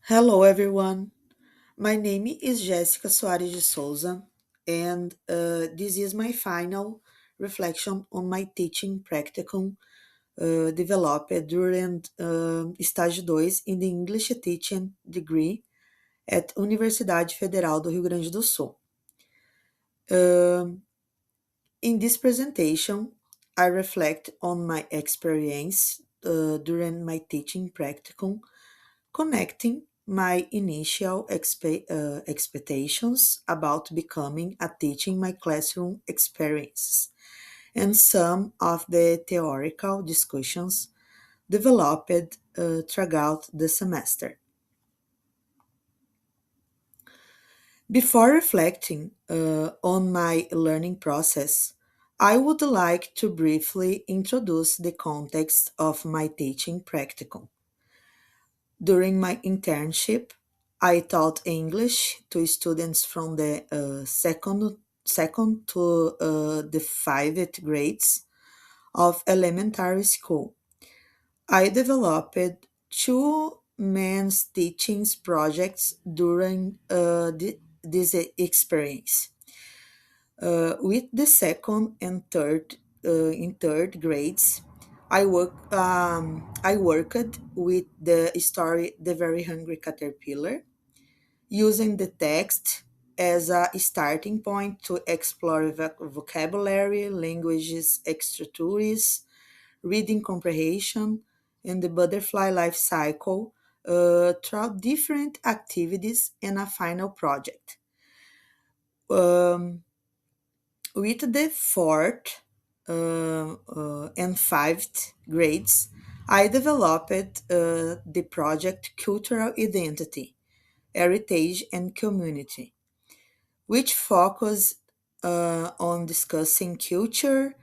Hello, everyone. My name is Jéssica Soares de Souza, and this is my final reflection on my teaching practicum developed during Estágio II in the English teaching degree at Universidade Federal do Rio Grande do Sul. In this presentation, I reflect on my experience during my teaching practicum connecting my initial expectations about becoming a teacher in my classroom experiences and some of the theoretical discussions developed throughout the semester. Before reflecting on my learning process, I would like to briefly introduce the context of my teaching practicum. During my internship, I taught English to students from the second to the fifth grades of elementary school. I developed two main teaching projects during this experience. With the second and third in third grades, I worked with the story The Very Hungry Caterpillar, using the text as a starting point to explore vocabulary, languages, structures, reading comprehension, and the butterfly life cycle through different activities and a final project. Um, with the fourth and fifth grades, I developed the project Cultural Identity, Heritage and Community, which focused on discussing culture,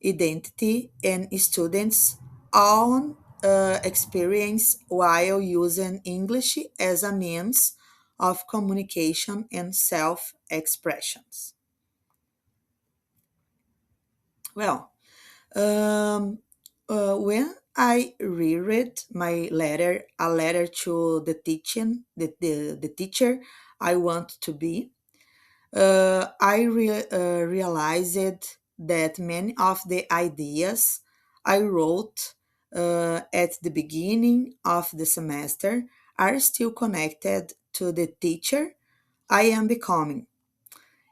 identity, and students' own experience while using English as a means of communication and self expressions. Well, Um, when I reread my letter, a letter to the the teacher I want to be, I realized that many of the ideas I wrote at the beginning of the semester are still connected to the teacher I am becoming.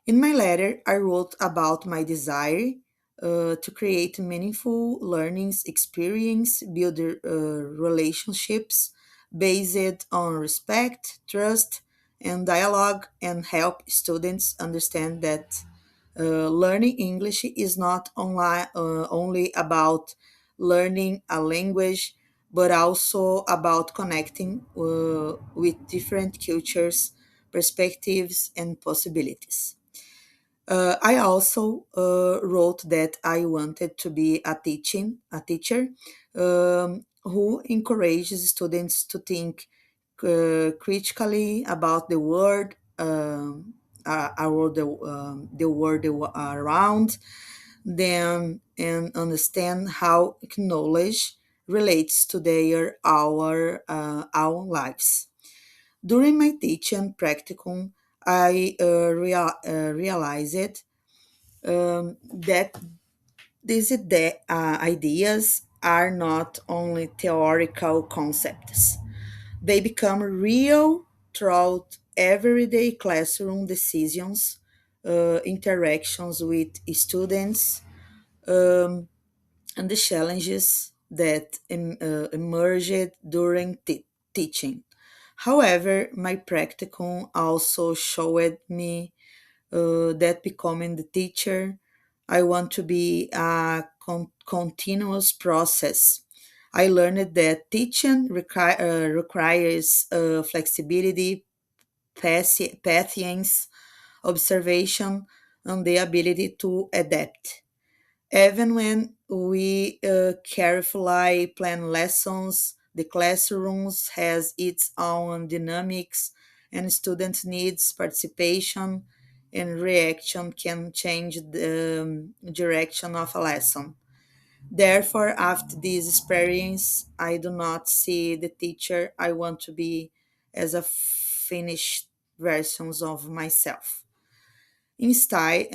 In my letter, I wrote about my desire to create meaningful learning experience, build relationships based on respect, trust, and dialogue, and help students understand that learning English is not only about learning a language, but also about connecting with different cultures, perspectives, and possibilities. I also wrote that I wanted to be a teacher who encourages students to think critically about the world, the world around them, and understand how knowledge relates to their our lives. During my teaching practicum, I realized that these ideas are not only theoretical concepts, they become real throughout everyday classroom decisions, interactions with students, um, and the challenges that emerged during teaching. However, my practicum also showed me that becoming the teacher, I want to be a continuous process. I learned that teaching requires flexibility, patience, observation, and the ability to adapt. Even when we carefully plan lessons, the classrooms has its own dynamics and students' needs, participation, and reaction can change the direction of a lesson. Therefore, after this experience, I do not see the teacher I want to be as a finished versions of myself. Instead,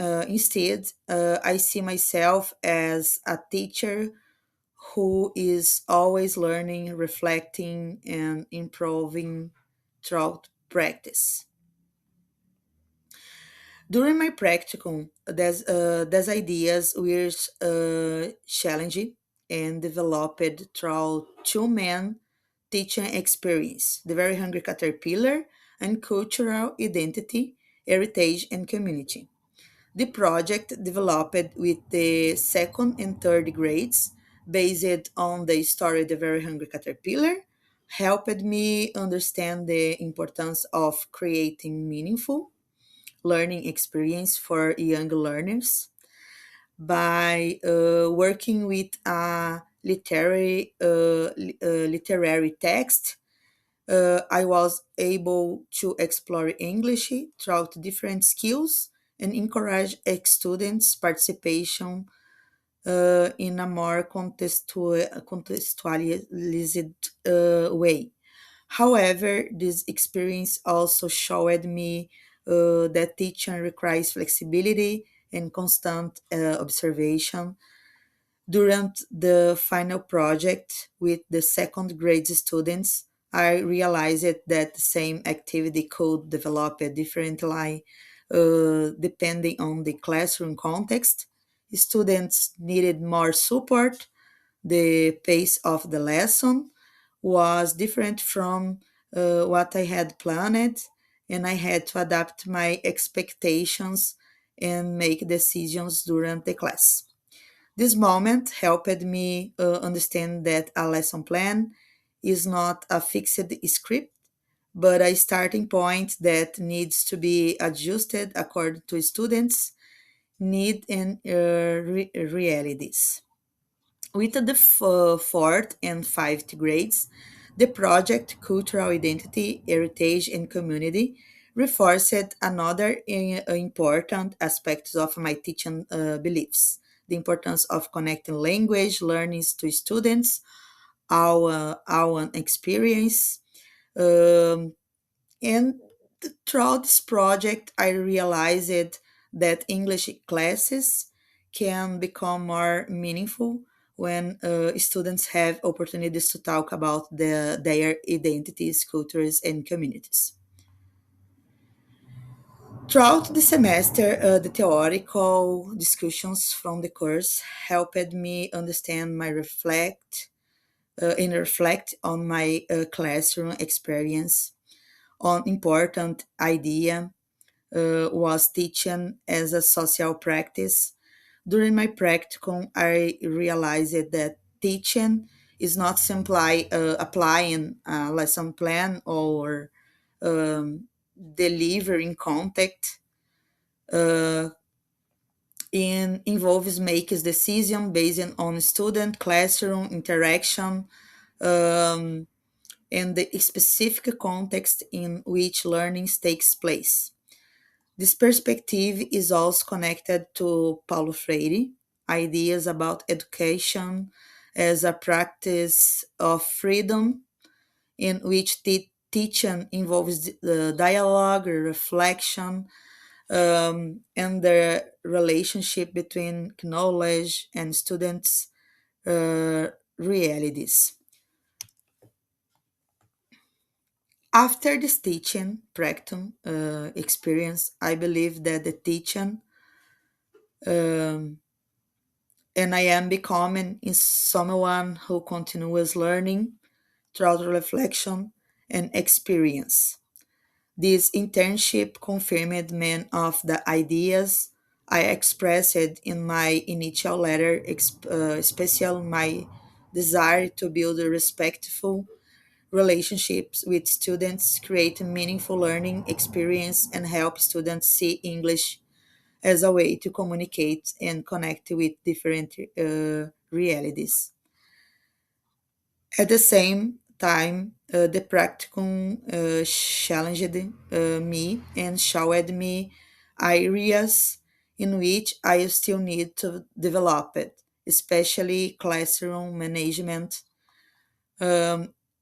I see myself as a teacher who is always learning, reflecting, and improving throughout practice. During my practicum, these ideas were challenging and developed through two main teaching experience: the very hungry caterpillar and cultural identity, heritage, and community. The project developed with the second and third grades, based on the story The Very Hungry Caterpillar, helped me understand the importance of creating meaningful learning experience for young learners by working with a literary text. I was able to explore English throughout different skills and encourage students' participation in a more contextualized way. However, this experience also showed me that teaching requires flexibility and constant observation. During the final project with the second grade students, I realized that the same activity could develop differently depending on the classroom context. Students needed more support, the pace of the lesson was different from what I had planned, and I had to adapt my expectations and make decisions during the class. This moment helped me understand that a lesson plan is not a fixed script, but a starting point that needs to be adjusted according to students' need and realities. With the fourth and fifth grades, the project Cultural Identity, Heritage, and Community reinforced another important aspect of my teaching beliefs: the importance of connecting language learnings to students, our experience. Um, and throughout this project, I realized that English classes can become more meaningful when students have opportunities to talk about their identities, cultures, and communities. Throughout the semester, the theoretical discussions from the course helped me understand my reflect on my classroom experience on important idea was teaching as a social practice. During my practicum, I realized that teaching is not simply applying a lesson plan or um, delivering content. Uh, it involves making decision based on student classroom interaction um, and the specific context in which learning takes place. This perspective is also connected to Paulo Freire, ideas about education as a practice of freedom in which teaching involves the dialogue, reflection, and the relationship between knowledge and students' realities. After this teaching practicum experience, I believe that the teaching um, and I am becoming is someone who continues learning throughout reflection and experience. This internship confirmed many of the ideas I expressed in my initial letter, especially my desire to build respectful relationships with students, create a meaningful learning experience, and help students see English as a way to communicate and connect with different realities. At the same time, the practicum challenged me and showed me areas in which I still need to develop it, especially classroom management.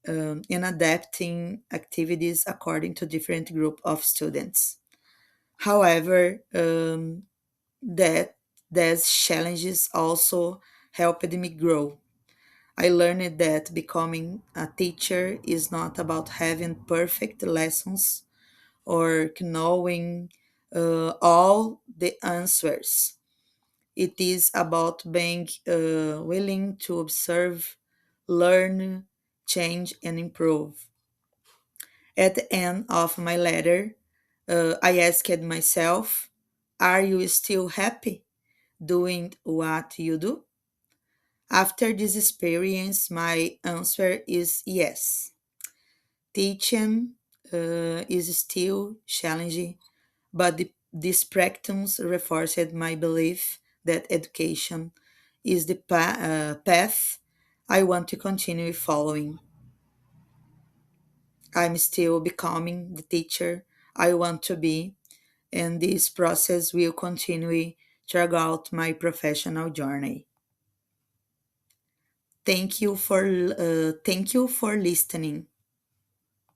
and adapting activities according to different group of students. However, that these challenges also helped me grow. I learned that becoming a teacher is not about having perfect lessons or knowing all the answers. It is about being willing to observe, learn, change, and improve. At the end of my letter, I asked myself, are you still happy doing what you do? After this experience, my answer is yes. Teaching is still challenging, but this practice reinforced my belief that education is the path I want to continue following. I'm still becoming the teacher I want to be, and this process will continue throughout my professional journey. Thank you for listening.